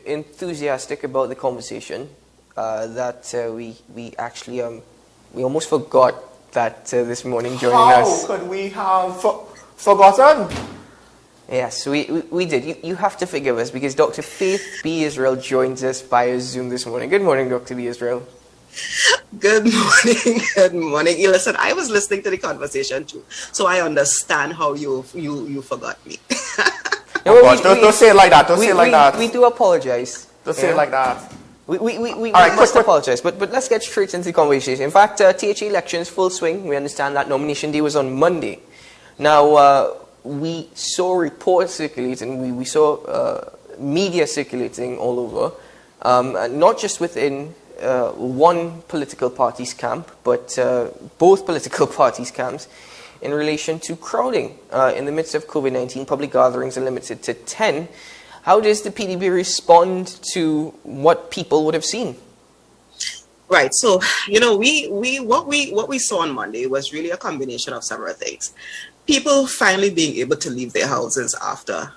enthusiastic about the conversation that we actually we almost forgot that this morning joining us. How could we have forgotten? Yes, we did. You have to forgive us because Dr. Faith B. Israel joins us via Zoom this morning. Good morning, Dr. B. Israel. Good morning. Good morning. Listen, I was listening to the conversation too, so I understand how you forgot me. No, don't say it like that. Don't say it like that. We do apologize. Don't say it like that. We right, must apologize, but let's get straight into the conversation. In fact, THA elections full swing. We understand that nomination day was on Monday. Now, we saw reports circulating, we saw media circulating all over, not just within one political party's camp, but both political parties' camps, in relation to crowding. In the midst of COVID-19, public gatherings are limited to 10. How does the PDP respond to what people would have seen? Right. So, you know, what we saw on Monday was really a combination of several things. People finally being able to leave their houses after,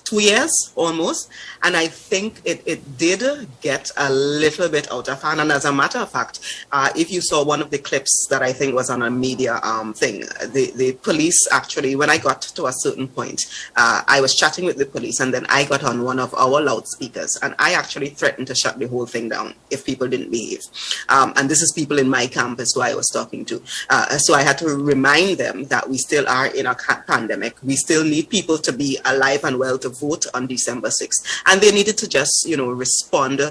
2 years almost? And I think it did get a little bit out of hand. And as a matter of fact, if you saw one of the clips that I think was on a media thing, the police actually, when I got to a certain point, I was chatting with the police and then I got on one of our loudspeakers and I actually threatened to shut the whole thing down if people didn't behave. And this is people in my campus who I was talking to. So I had to remind them that we still are in a pandemic. We still need people to be alive and well to vote on December 6th. And they needed to just, you know, respond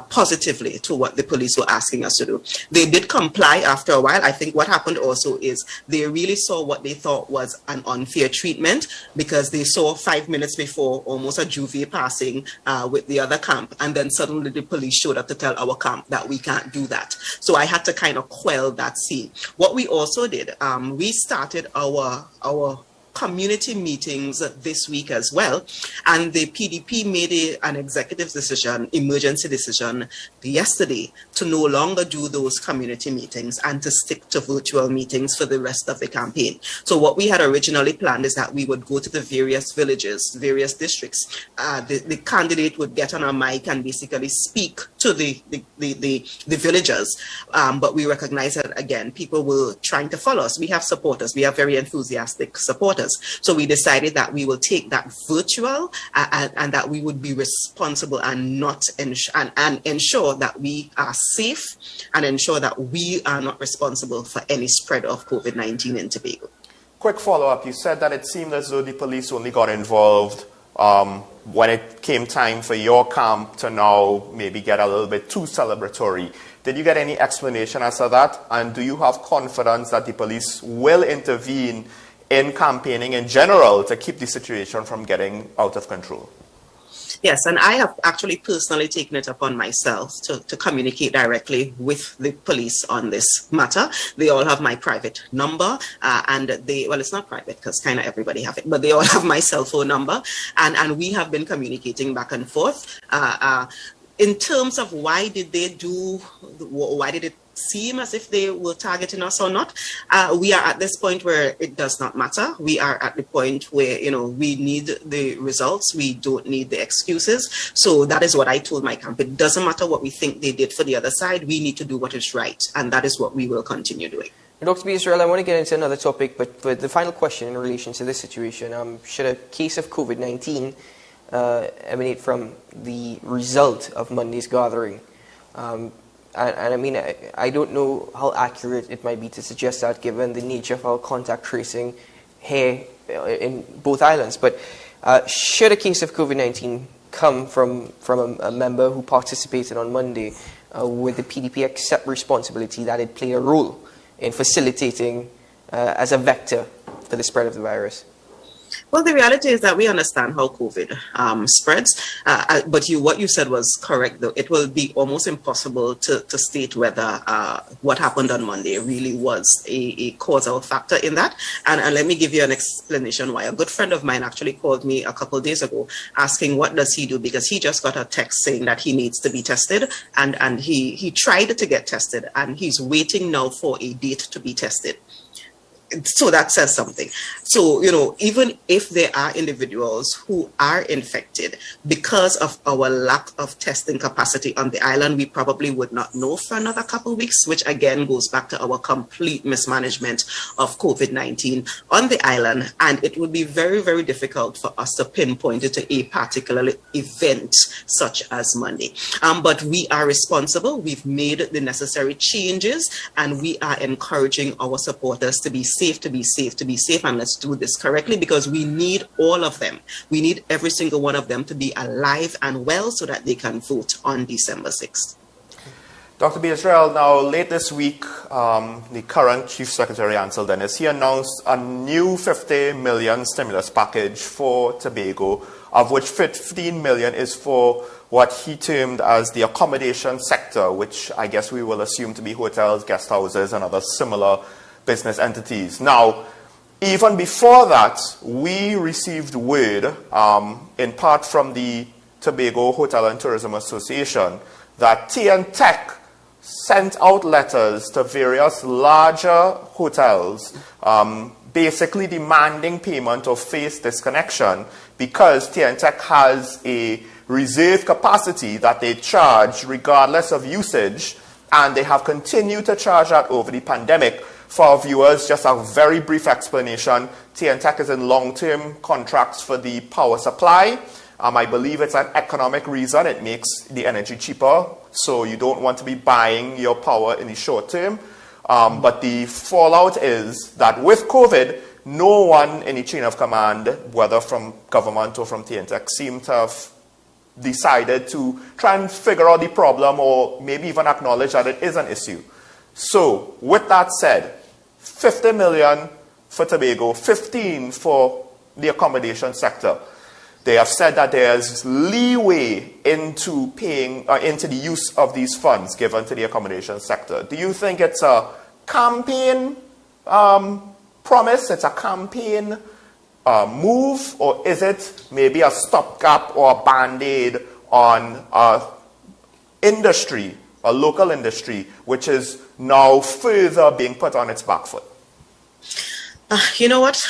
positively to what the police were asking us to do. They did comply after a while. I think what happened also is they really saw what they thought was an unfair treatment because they saw 5 minutes before almost a juvie passing with the other camp. And then suddenly the police showed up to tell our camp that we can't do that. So I had to kind of quell that scene. What we also did, we started our community meetings this week as well, and the PDP made an executive decision, emergency decision yesterday to no longer do those community meetings and to stick to virtual meetings for the rest of the campaign. So what we had originally planned is that we would go to the various villages, various districts. The candidate would get on a mic and basically speak to the villagers, but we recognize that again people were trying to follow us. We have supporters, we have very enthusiastic supporters. So we decided that we will take that virtual and that we would be responsible and not and ensure that we are safe and ensure that we are not responsible for any spread of COVID-19 in Tobago. Quick follow-up. You said that it seemed as though the police only got involved when it came time for your camp to now maybe get a little bit too celebratory. Did you get any explanation as to that? And do you have confidence that the police will intervene in campaigning in general to keep the situation from getting out of control? Yes, and I have actually personally taken it upon myself to communicate directly with the police on this matter. They all have my private number, and well, it's not private because kind of everybody have it, but they all have my cell phone number, and we have been communicating back and forth. In terms of why did it seem as if they were targeting us or not, we are at this point where it does not matter. We are at the point where, you know, we need the results. We don't need the excuses. So that is what I told my camp. It doesn't matter what we think they did for the other side. We need to do what is right. And that is what we will continue doing. Dr. B. Israel, I want to get into another topic, but the final question in relation to this situation, should a case of COVID-19 emanate from the result of Monday's gathering? And I mean, I don't know how accurate it might be to suggest that given the nature of our contact tracing here in both islands. But should a case of COVID-19 come from a member who participated on Monday, would the PDP accept responsibility that it played a role in facilitating as a vector for the spread of the virus? Well, the reality is that we understand how COVID spreads, but what you said was correct, though. It will be almost impossible to state whether what happened on Monday really was a causal factor in that. And let me give you an explanation why. A good friend of mine actually called me a couple of days ago asking what does he do, because he just got a text saying that he needs to be tested, and he tried to get tested, and he's waiting now for a date to be tested. So that says something. So, you know, even if there are individuals who are infected, because of our lack of testing capacity on the island, we probably would not know for another couple of weeks, which again goes back to our complete mismanagement of COVID-19 on the island. And it would be very, very difficult for us to pinpoint it to a particular event such as Monday. But we are responsible. We've made the necessary changes, and we are encouraging our supporters to be safe, to be safe, to be safe, and let's do this correctly, because we need all of them. We need every single one of them to be alive and well so that they can vote on December 6th. Dr. Ɓ. Now late this week, the current Chief Secretary Ansel Dennis, he announced a new 50 million stimulus package for Tobago, of which 15 million is for what he termed as the accommodation sector, which I guess we will assume to be hotels, guest houses, and other similar business entities. Now, even before that, we received word, in part from the Tobago Hotel and Tourism Association, that TNTech sent out letters to various larger hotels, basically demanding payment of phase disconnection, because TNTech has a reserve capacity that they charge regardless of usage, and they have continued to charge that over the pandemic. For our viewers, just a very brief explanation. TNTech is in long-term contracts for the power supply. I believe it's an economic reason. It makes the energy cheaper, so you don't want to be buying your power in the short term. But the fallout is that with COVID, no one in the chain of command, whether from government or from TNTech, seem to have decided to try and figure out the problem, or maybe even acknowledge that it is an issue. So, with that said, 50 million for Tobago, 15 for the accommodation sector. They have said that there's leeway into paying, into the use of these funds given to the accommodation sector. Do you think it's a campaign promise, it's a campaign move, or is it maybe a stopgap or a band-aid on industry, a local industry, which is now further being put on its back foot? You know what?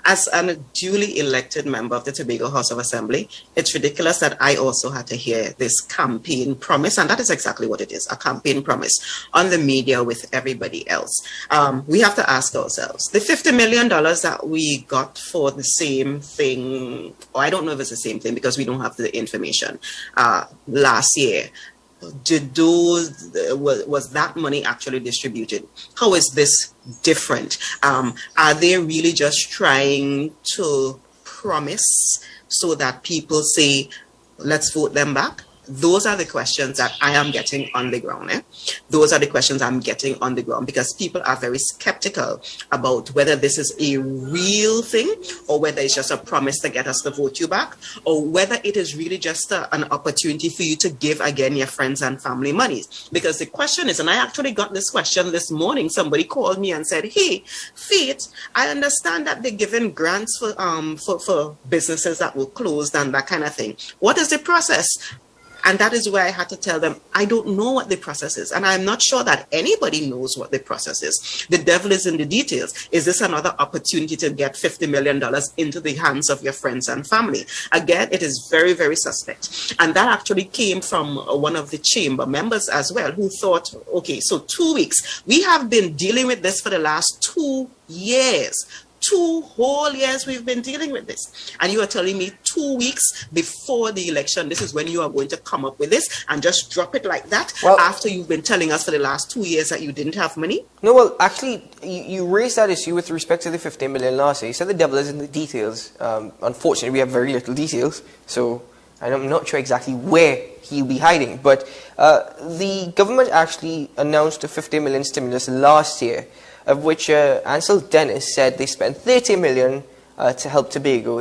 As a duly elected member of the Tobago House of Assembly, it's ridiculous that I also had to hear this campaign promise, and that is exactly what it is, a campaign promise on the media with everybody else. We have to ask ourselves, the $50 million that we got for the same thing, or I don't know if it's the same thing because we don't have the information, last year, was that money actually distributed? How is this different? Are they really just trying to promise so that people say, let's vote them back? Those are the questions that I am getting on the ground. Those are the questions I'm getting on the ground, because people are very skeptical about whether this is a real thing, or whether it's just a promise to get us to vote you back, or whether it is really just an opportunity for you to give again your friends and family money. Because the question is, and I actually got this question this morning, somebody called me and said, hey, Faith, I understand that they're giving grants for businesses that were closed and that kind of thing. What is the process? And that is where I had to tell them, I don't know what the process is. And I'm not sure that anybody knows what the process is. The devil is in the details. Is this another opportunity to get $50 million into the hands of your friends and family? Again, it is very, very suspect. And that actually came from one of the chamber members as well, who thought, okay, so 2 weeks. We have been dealing with this for the last 2 years. 2 whole years we've been dealing with this, and you are telling me 2 weeks before the election, this is when you are going to come up with this and just drop it like that, after you've been telling us for the last 2 years that you didn't have money? No, well, actually, you raised that issue with respect to the 15 million last year. You said the devil is in the details. Unfortunately, we have very little details, so I'm not sure exactly where he'll be hiding. But the government actually announced a 50 million stimulus last year, of which Ansel Dennis said they spent 30 million to help Tobago.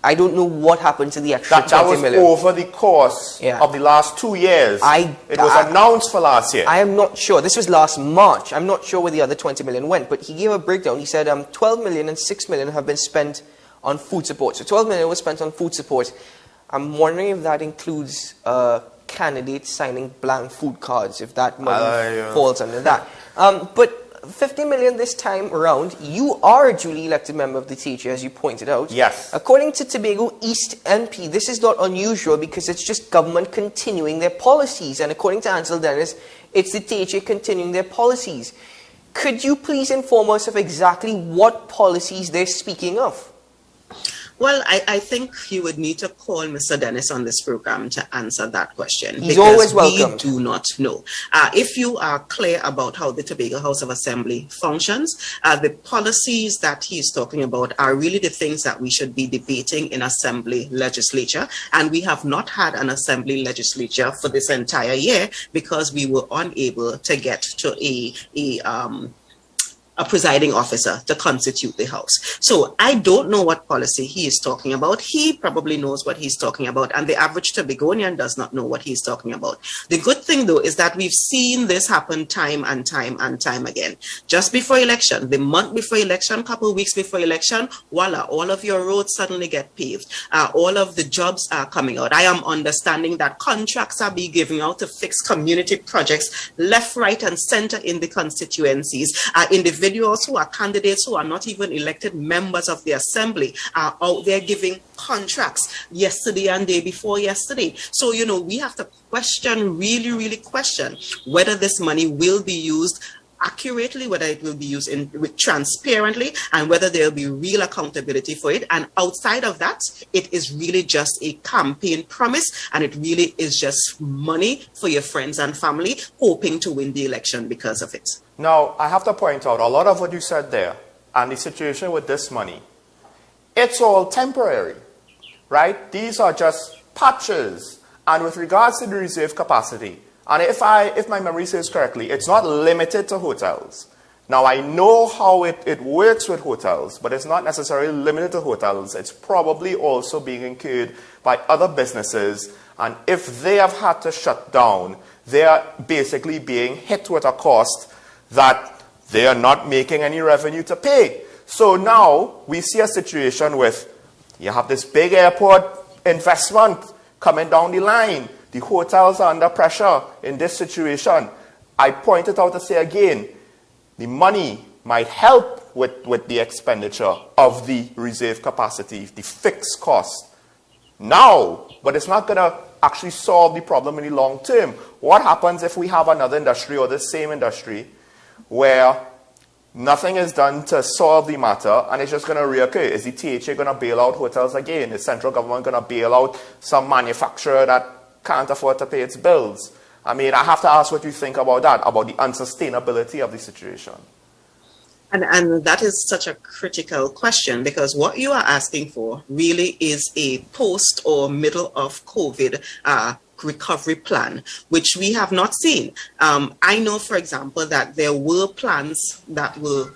I don't know what happened to the extra 20 million. That was over the course of the last 2 years. It was announced for last year. I am not sure. This was last March. I'm not sure where the other 20 million went, but he gave a breakdown. He said 12 million and 6 million have been spent on food support. So 12 million was spent on food support. I'm wondering if that includes candidates signing blank food cards, if that money falls under that. But 50 million this time around. You are a duly elected member of the THA, as you pointed out. Yes. According to Tobago East MP, this is not unusual because it's just government continuing their policies. And according to Ansel Dennis, it's the THA continuing their policies. Could you please inform us of exactly what policies they're speaking of? Well, I think you would need to call Mr. Dennis on this program to answer that question. He's always welcome. We do not know. If you are clear about how the Tobago House of Assembly functions, the policies that he's talking about are really the things that we should be debating in Assembly legislature. And we have not had an Assembly legislature for this entire year because we were unable to get to a presiding officer to constitute the House. So I don't know what policy he is talking about. He probably knows what he's talking about, and the average Tobagonian does not know what he's talking about. The good thing, though, is that we've seen this happen time and time and time again. Just before election, the month before election, couple of weeks before election, voila, all of your roads suddenly get paved. All of the jobs are coming out. I am understanding that contracts are being given out to fix community projects left, right, and center in the constituencies. Individuals who are candidates who are not even elected members of the assembly are out there giving contracts yesterday and day before yesterday. So, you know, we have to question, really question whether this money will be used accurately, whether it will be used transparently, and whether there will be real accountability for it. And outside of that, it is really just a campaign promise, and it really is just money for your friends and family hoping to win the election because of it. Now, I have to point out a lot of what you said there and the situation with this money. It's all temporary, right? These are just patches. And with regards to the reserve capacity, and if my memory serves correctly, it's not limited to hotels. Now, I know how it works with hotels, but it's not necessarily limited to hotels. It's probably also being incurred by other businesses. And if they have had to shut down, they are basically being hit with a cost that they are not making any revenue to pay. So now we see a situation with, you have this big airport investment coming down the line. The hotels are under pressure in this situation. I pointed out to say again, the money might help with the expenditure of the reserve capacity, the fixed cost now, but it's not going to actually solve the problem in the long term. What happens if we have another industry or the same industry where nothing is done to solve the matter and it's just going to reoccur? Is the THA going to bail out hotels again? Is central government going to bail out some manufacturer that can't afford to pay its bills? I mean, I have to ask what you think about that, about the unsustainability of the situation. And that is such a critical question, because what you are asking for really is a post or middle of COVID recovery plan, which we have not seen. I know, for example, that there were plans that were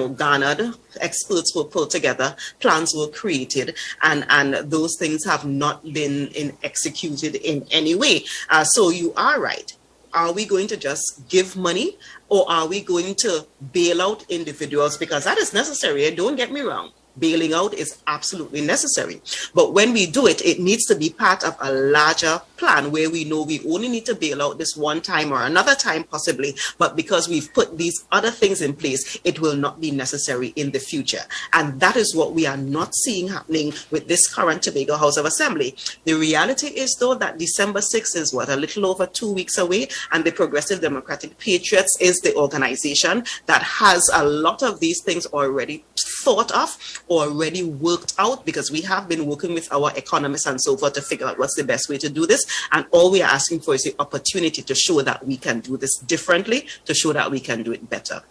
garnered, experts were pulled together, plans were created, and those things have not been executed in any way. So you are right. Are we going to just give money, or are we going to bail out individuals? Because that is necessary. Don't get me wrong. Bailing out is absolutely necessary. But when we do it, it needs to be part of a larger plan where we know we only need to bail out this one time or another time possibly, but because we've put these other things in place, it will not be necessary in the future. And that is what we are not seeing happening with this current Tobago House of Assembly. The reality is, though, that December 6th is a little over 2 weeks away, and the Progressive Democratic Patriots is the organization that has a lot of these things already thought of, already worked out, because we have been working with our economists and so forth to figure out what's the best way to do this. And all we are asking for is the opportunity to show that we can do this differently, to show that we can do it better.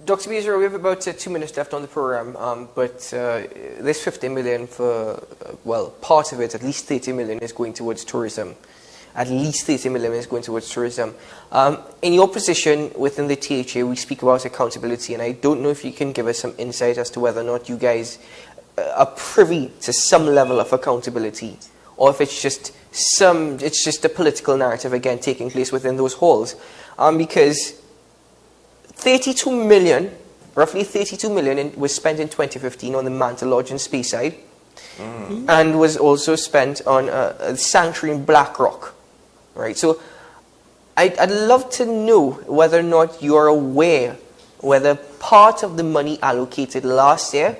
Dr. Beazer, we have about 2 minutes left on the program, but this 50 million for, part of it, at least 30 million is going towards tourism. At least 30 million is going towards tourism. In your position within the THA, we speak about accountability, and I don't know if you can give us some insight as to whether or not you guys are privy to some level of accountability, or if it's just a political narrative again taking place within those halls. Because 32 million, roughly 32 million was spent in 2015 on the Manta Lodge in Speyside, and was also spent on a sanctuary in Blackrock. Right, so I'd love to know whether or not you are aware whether part of the money allocated last year,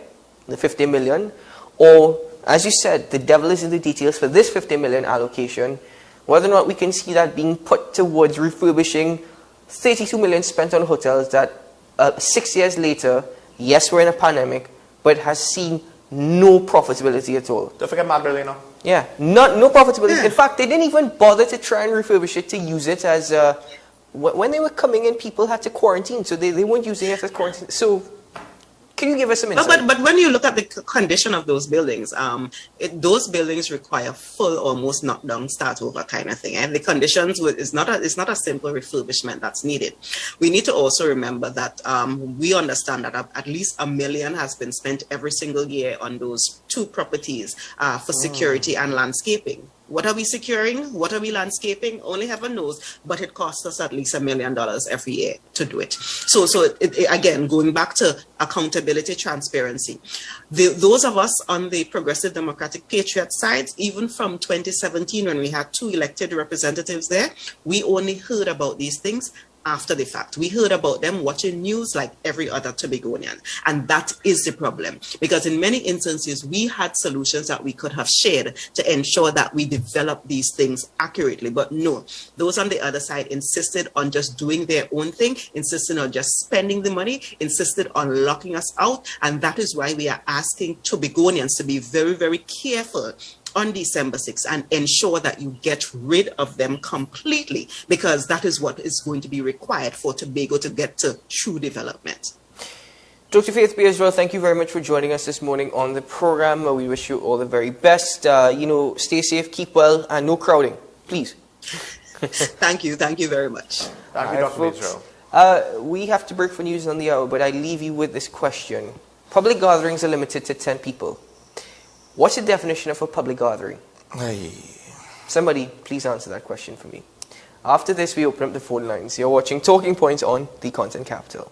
the 50 million, or, as you said, the devil is in the details for this 50 million allocation, whether or not we can see that being put towards refurbishing 32 million spent on hotels that 6 years later, yes, we're in a pandemic, but has seen no profitability at all. Don't forget Magdalena. Yeah, no profitability. Yeah. In fact, they didn't even bother to try and refurbish it to use it as when they were coming in, people had to quarantine, so they weren't using it as quarantine. So, can you give us some insight? But when you look at the condition of those buildings, those buildings require full, almost knock-down, start-over kind of thing. And the conditions it's not a simple refurbishment that's needed. We need to also remember that we understand that at least $1 million has been spent every single year on those 2 properties for security and landscaping. What are we securing? What are we landscaping? Only heaven knows, but it costs us at least $1 million every year to do it. So again, going back to accountability, transparency, those of us on the Progressive Democratic Patriot side, even from 2017 when we had 2 elected representatives there, we only heard about these things after the fact. We heard about them watching news like every other Tobagonian. And that is the problem. Because in many instances, we had solutions that we could have shared to ensure that we develop these things accurately. But no, those on the other side insisted on just doing their own thing, insisted on just spending the money, insisted on locking us out. And that is why we are asking Tobagonians to be very, very careful on December 6th and ensure that you get rid of them completely, because that is what is going to be required for Tobago to get to true development. Dr. Faith Beerswell, thank you very much for joining us this morning on the program. We wish you all the very best. Stay safe, keep well, and no crowding, please. Thank you very much. Thank you, Dr. Beerswell. We have to break for news on the hour, but I leave you with this question. Public gatherings are limited to 10 people. What's the definition of a public gathering? Somebody, please answer that question for me. After this, we open up the phone lines. You're watching Talking Points on the Content Capital.